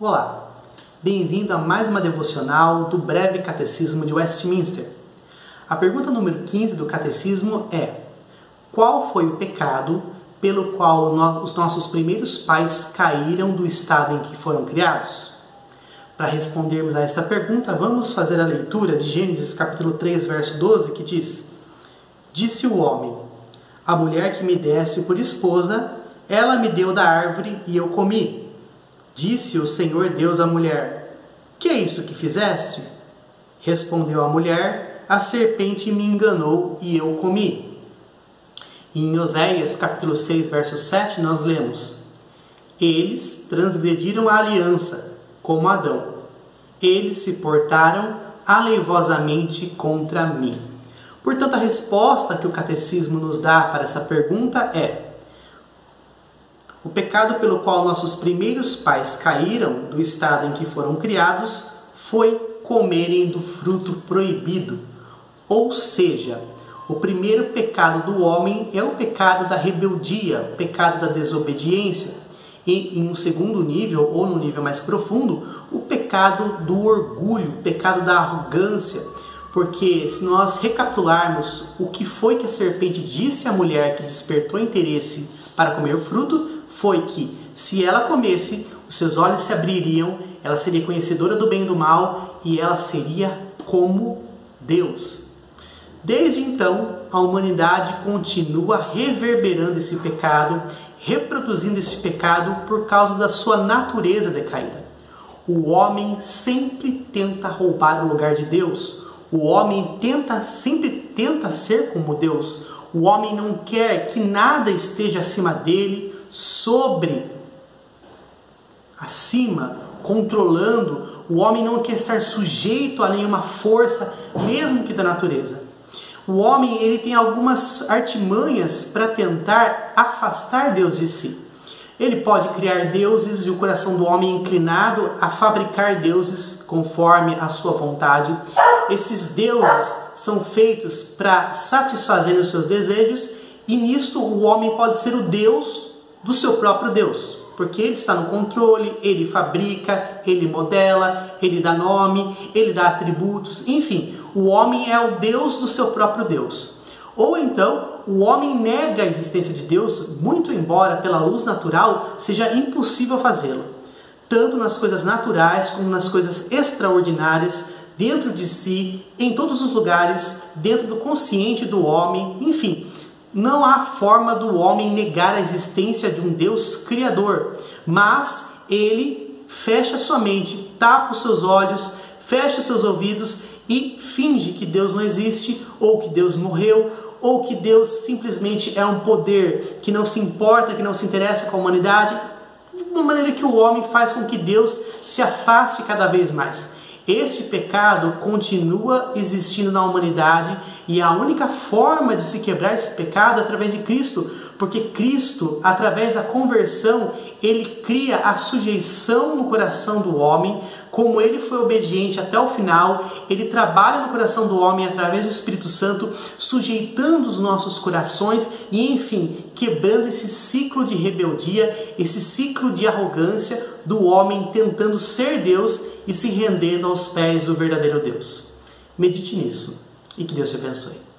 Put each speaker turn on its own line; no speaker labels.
Olá, bem-vindo a mais uma devocional do Breve Catecismo de Westminster. A pergunta número 15 do Catecismo é: qual foi o pecado pelo qual os nossos primeiros pais caíram do estado em que foram criados? Para respondermos a esta pergunta, vamos fazer a leitura de Gênesis capítulo 3, verso 12, que diz: Disse o homem: a mulher que me desse por esposa, ela me deu da árvore e eu comi. Disse o Senhor Deus à mulher: que é isto que fizeste? Respondeu a mulher: a serpente me enganou e eu comi. Em Oséias capítulo 6, verso 7, nós lemos: eles transgrediram a aliança, como Adão. Eles se portaram aleivosamente contra mim. Portanto, a resposta que o Catecismo nos dá para essa pergunta é: o pecado pelo qual nossos primeiros pais caíram do estado em que foram criados foi comerem do fruto proibido. Ou seja, o primeiro pecado do homem é o pecado da rebeldia, o pecado da desobediência. E em um segundo nível, ou no nível mais profundo, o pecado do orgulho, o pecado da arrogância. Porque se nós recapitularmos o que foi que a serpente disse à mulher que despertou interesse para comer o fruto, foi que se ela comesse, os seus olhos se abririam, ela seria conhecedora do bem e do mal e ela seria como Deus. Desde então, a humanidade continua reverberando esse pecado, reproduzindo esse pecado por causa da sua natureza decaída. O homem sempre tenta roubar o lugar de Deus. O homem sempre tenta ser como Deus. O homem não quer que nada esteja acima dele, acima, controlando. O homem não quer estar sujeito a nenhuma força, mesmo que da natureza. O homem ele tem algumas artimanhas para tentar afastar Deus de si. Ele pode criar deuses e o coração do homem é inclinado a fabricar deuses conforme a sua vontade. Esses deuses são feitos para satisfazer os seus desejos e nisto o homem pode ser o Deus do seu próprio Deus. Porque ele está no controle, ele fabrica, ele modela, ele dá nome, ele dá atributos, enfim, o homem é o Deus do seu próprio Deus. Ou então, o homem nega a existência de Deus, muito embora pela luz natural seja impossível fazê-lo. Tanto nas coisas naturais como nas coisas extraordinárias, dentro de si, em todos os lugares, dentro do consciente do homem, enfim. Não há forma do homem negar a existência de um Deus criador, mas ele fecha sua mente, tapa os seus olhos, fecha os seus ouvidos e finge que Deus não existe, ou que Deus morreu, ou que Deus simplesmente é um poder que não se importa, que não se interessa com a humanidade, de uma maneira que o homem faz com que Deus se afaste cada vez mais. Este pecado continua existindo na humanidade e a única forma de se quebrar esse pecado é através de Cristo, porque Cristo, através da conversão, ele cria a sujeição no coração do homem. Como ele foi obediente até o final, ele trabalha no coração do homem através do Espírito Santo, sujeitando os nossos corações e, enfim, quebrando esse ciclo de rebeldia, esse ciclo de arrogância do homem tentando ser Deus e se rendendo aos pés do verdadeiro Deus. Medite nisso e que Deus te abençoe.